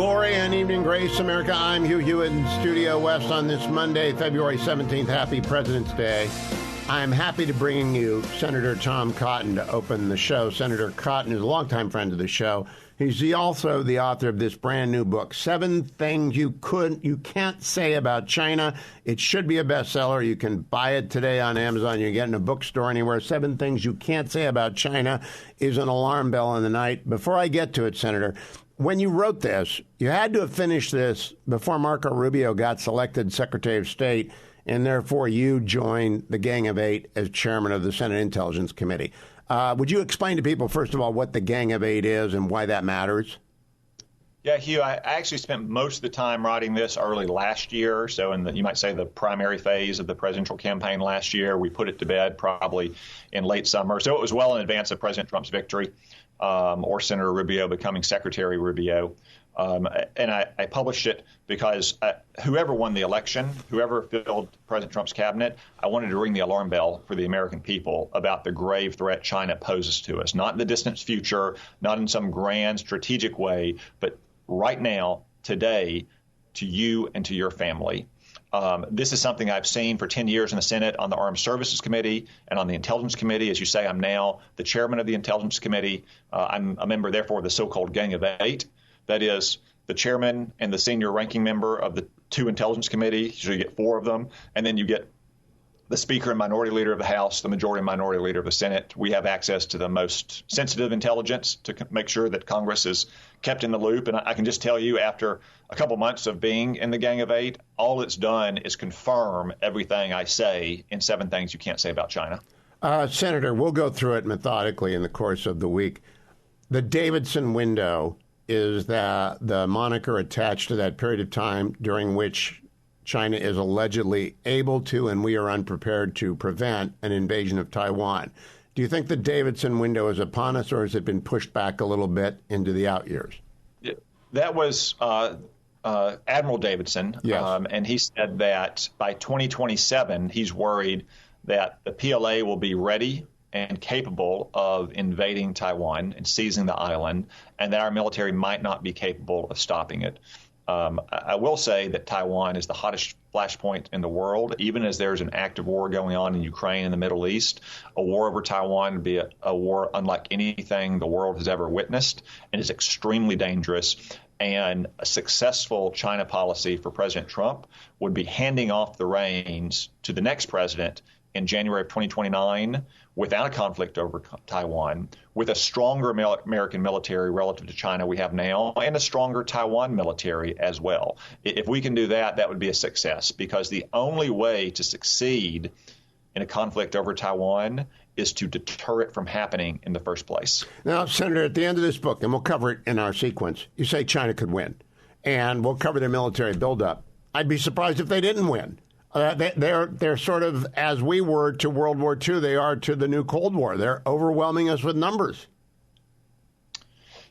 Glory and evening grace, America. I'm Hugh Hewitt in Studio West on this Monday, February 17th. Happy President's Day. I'm happy to bring you Senator Tom Cotton to open the show. Senator Cotton is a longtime friend of the show. He's also the author of this brand new book, 7 Things You Can't Say About China. It should be a bestseller. You can buy it today on Amazon. You can get it in a bookstore anywhere. 7 Things You Can't Say About China is an alarm bell in the night. Before I get to it, Senator, when you wrote this, you had to have finished this before Marco Rubio got selected Secretary of State, and therefore you joined the Gang of Eight as chairman of the Senate Intelligence Committee. Would you explain to people, first of all, what the Gang of Eight is and why that matters? Yeah, Hugh, I actually spent most of the time writing this early last year. So in you might say the primary phase of the presidential campaign last year, we put it to bed probably in late summer. So it was well in advance of President Trump's victory or Senator Rubio becoming Secretary Rubio. And I published it because whoever won the election, whoever filled President Trump's cabinet, I wanted to ring the alarm bell for the American people about the grave threat China poses to us, not in the distant future, not in some grand strategic way, but right now, today, to you and to your family. This is something I've seen for 10 years in the Senate on the Armed Services Committee and on the Intelligence Committee. As you say, I'm now the chairman of the Intelligence Committee. I'm a member, therefore, of the so-called Gang of Eight. That is the chairman and the senior ranking member of the 2 Intelligence Committees. So you get 4 of them. And then you get the Speaker and Minority Leader of the House, the Majority and Minority Leader of the Senate. We have access to the most sensitive intelligence to make sure that Congress is kept in the loop. And I can just tell you, after a couple months of being in the Gang of Eight, all it's done is confirm everything I say in 7 Things You Can't Say About China. Senator, we'll go through it methodically in the course of the week. The Davidson window is the moniker attached to that period of time during which China is allegedly able to, and we are unprepared to, prevent an invasion of Taiwan. Do you think the Davidson window is upon us, or has it been pushed back a little bit into the out years? That was Admiral Davidson, yes. And he said that by 2027, he's worried that the PLA will be ready and capable of invading Taiwan and seizing the island, and that our military might not be capable of stopping it. I will say that Taiwan is the hottest flashpoint in the world, even as there's an active war going on in Ukraine and the Middle East. A war over Taiwan would be a war unlike anything the world has ever witnessed, and is extremely dangerous. And a successful China policy for President Trump would be handing off the reins to the next president in January of 2029 without a conflict over Taiwan, with a stronger American military relative to China we have now, and a stronger Taiwan military as well. If we can do that, that would be a success, because the only way to succeed in a conflict over Taiwan is to deter it from happening in the first place. Now, Senator, at the end of this book, and we'll cover it in our sequence, you say China could win, and we'll cover their military buildup. I'd be surprised if they didn't win. They're sort of, as we were to World War II, they are to the new Cold War. They're overwhelming us with numbers.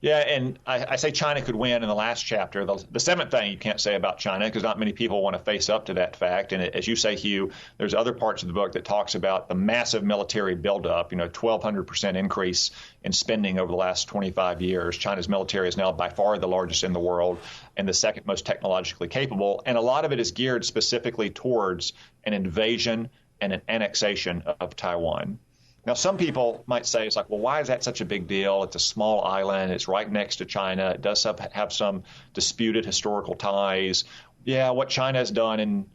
Yeah, and I say China could win in the last chapter. The 7th thing you can't say about China, because not many people want to face up to that fact. And as you say, Hugh, there's other parts of the book that talks about the massive military buildup, 1,200% increase in spending over the last 25 years. China's military is now by far the largest in the world and the second most technologically capable. And a lot of it is geared specifically towards an invasion and an annexation of Taiwan. Now, some people might say, it's like, well, why is that such a big deal? It's a small island. It's right next to China. It does have some disputed historical ties. Yeah, what China has done in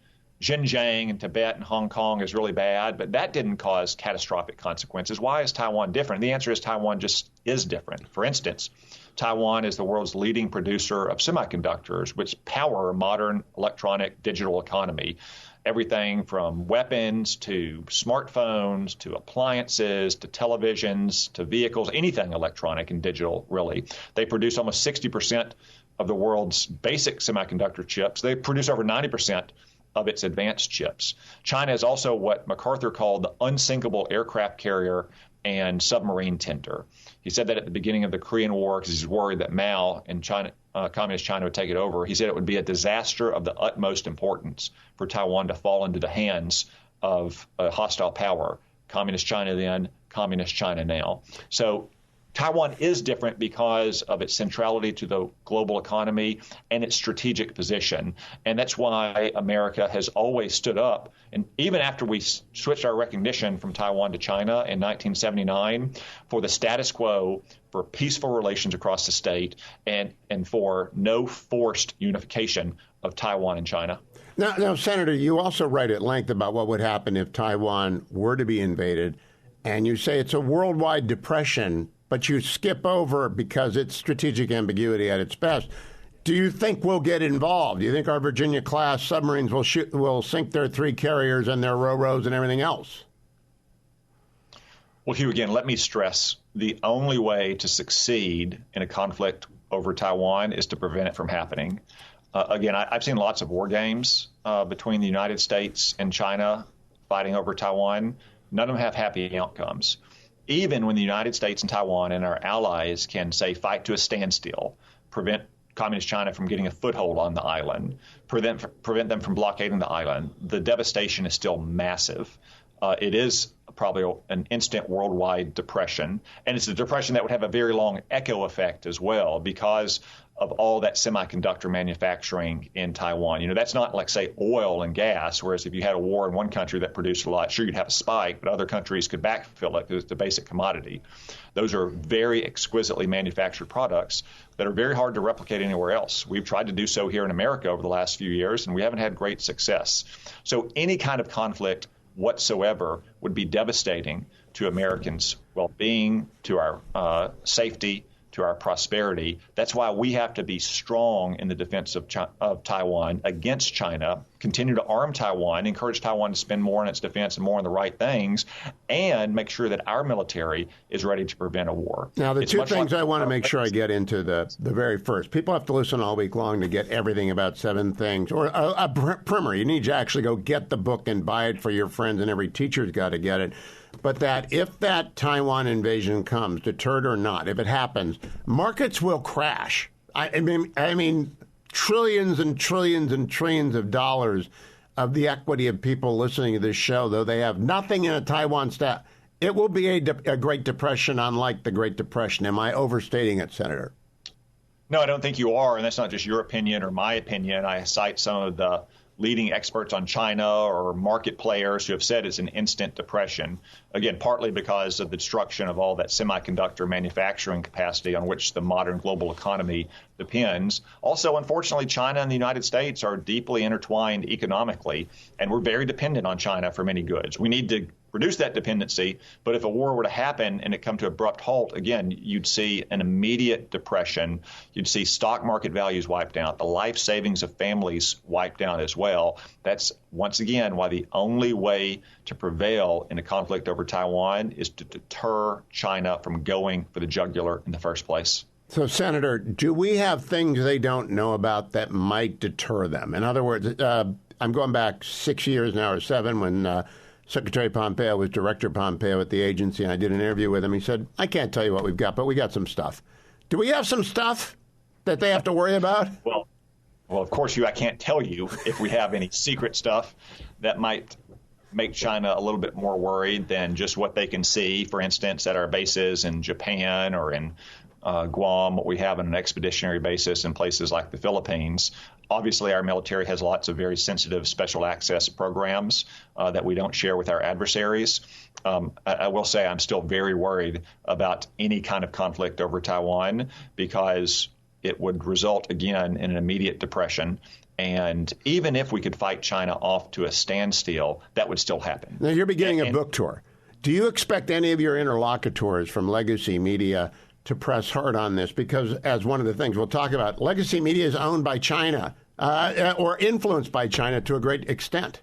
Xinjiang and Tibet and Hong Kong is really bad, but that didn't cause catastrophic consequences. Why is Taiwan different? The answer is Taiwan just is different. For instance, Taiwan is the world's leading producer of semiconductors, which power a modern electronic digital economy. Everything from weapons to smartphones to appliances to televisions to vehicles, anything electronic and digital, really. They produce almost 60% of the world's basic semiconductor chips. They produce over 90% of its advanced chips. China is also what MacArthur called the unsinkable aircraft carrier and submarine tender. He said that at the beginning of the Korean War because he's worried that Mao and China, Communist China would take it over. He said it would be a disaster of the utmost importance for Taiwan to fall into the hands of a hostile power, Communist China then, Communist China now. So Taiwan is different because of its centrality to the global economy and its strategic position. And that's why America has always stood up. And even after we switched our recognition from Taiwan to China in 1979, for the status quo, for peaceful relations across the state, and for no forced unification of Taiwan and China. Now, Senator, you also write at length about what would happen if Taiwan were to be invaded. And you say it's a worldwide depression, but you skip over because it's strategic ambiguity at its best. Do you think we'll get involved? Do you think our Virginia-class submarines will sink their 3 carriers and their ro-ros and everything else? Well, Hugh, again, let me stress the only way to succeed in a conflict over Taiwan is to prevent it from happening. Again, I've seen lots of war games between the United States and China fighting over Taiwan. None of them have happy outcomes. Even when the United States and Taiwan and our allies can, say, fight to a standstill, prevent Communist China from getting a foothold on the island, prevent them from blockading the island, the devastation is still massive. It is probably an instant worldwide depression, and it's a depression that would have a very long echo effect as well because of all that semiconductor manufacturing in Taiwan. You know, that's not like, say, oil and gas, whereas if you had a war in one country that produced a lot, sure, you'd have a spike, but other countries could backfill it because it's a basic commodity. Those are very exquisitely manufactured products that are very hard to replicate anywhere else. We've tried to do so here in America over the last few years, and we haven't had great success. So any kind of conflict whatsoever would be devastating to Americans' well-being, to our safety, to our prosperity. That's why we have to be strong in the defense of Taiwan against China, continue to arm Taiwan, encourage Taiwan to spend more on its defense and more on the right things, and make sure that our military is ready to prevent a war. Now, the two things I want to make sure I get into the very first. People have to listen all week long to get everything about 7 things, or a primer. You need to actually go get the book and buy it for your friends, and every teacher's got to get it. But that if that Taiwan invasion comes, deterred or not, if it happens, markets will crash. I mean, trillions and trillions and trillions of dollars of the equity of people listening to this show, though they have nothing in a Taiwan stock, it will be a Great Depression unlike the Great Depression. Am I overstating it, Senator? No, I don't think you are, and that's not just your opinion or my opinion. I cite some of the leading experts on China or market players who have said it's an instant depression, again, partly because of the destruction of all that semiconductor manufacturing capacity on which the modern global economy depends. Also, unfortunately, China and the United States are deeply intertwined economically, and we're very dependent on China for many goods. We need to reduce that dependency, but if a war were to happen and it come to abrupt halt, again, you'd see an immediate depression. You'd see stock market values wiped out, the life savings of families wiped out as well. That's, once again, why the only way to prevail in a conflict over Taiwan is to deter China from going for the jugular in the first place. So, Senator, do we have things they don't know about that might deter them? In other words, I'm going back 6 years now or 7 when Secretary Pompeo was Director Pompeo at the agency, and I did an interview with him. He said, I can't tell you what we've got, but we got some stuff. Do we have some stuff that they have to worry about? Well, of course, I can't tell you if we have any secret stuff that might make China a little bit more worried than just what they can see, for instance, at our bases in Japan or in Guam, what we have on an expeditionary basis in places like the Philippines. Obviously, our military has lots of very sensitive special access programs that we don't share with our adversaries. I will say I'm still very worried about any kind of conflict over Taiwan because it would result, again, in an immediate depression. And even if we could fight China off to a standstill, that would still happen. Now, you're beginning a book tour. Do you expect any of your interlocutors from legacy media to press hard on this? Because as one of the things we'll talk about, legacy media is owned by China or influenced by China to a great extent.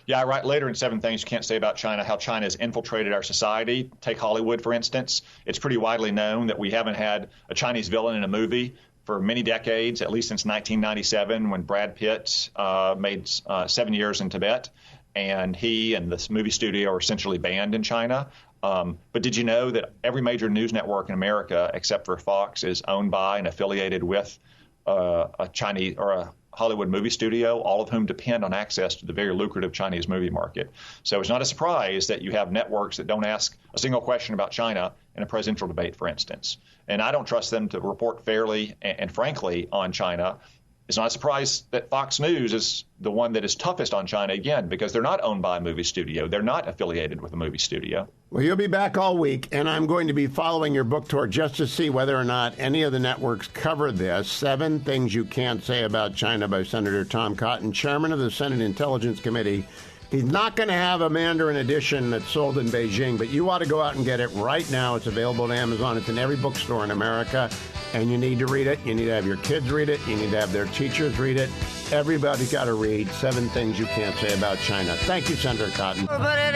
Yeah, I write later in 7 Things You Can't Say About China how China has infiltrated our society. Take Hollywood, for instance. It's pretty widely known that we haven't had a Chinese villain in a movie for many decades, at least since 1997 when Brad Pitt made 7 years in Tibet. And he and this movie studio are essentially banned in China. But did you know that every major news network in America, except for Fox, is owned by and affiliated with a Chinese or Hollywood movie studio, all of whom depend on access to the very lucrative Chinese movie market. So it's not a surprise that you have networks that don't ask a single question about China in a presidential debate, for instance. And I don't trust them to report fairly and frankly on China. It's not a surprise that Fox News is the one that is toughest on China, again, because they're not owned by a movie studio. They're not affiliated with a movie studio. Well, you'll be back all week, and I'm going to be following your book tour just to see whether or not any of the networks cover this. 7 Things You Can't Say About China by Senator Tom Cotton, chairman of the Senate Intelligence Committee. He's not going to have a Mandarin edition that's sold in Beijing, but you ought to go out and get it right now. It's available at Amazon. It's in every bookstore in America, and you need to read it. You need to have your kids read it. You need to have their teachers read it. Everybody's got to read 7 Things You Can't Say About China. Thank you, Senator Cotton.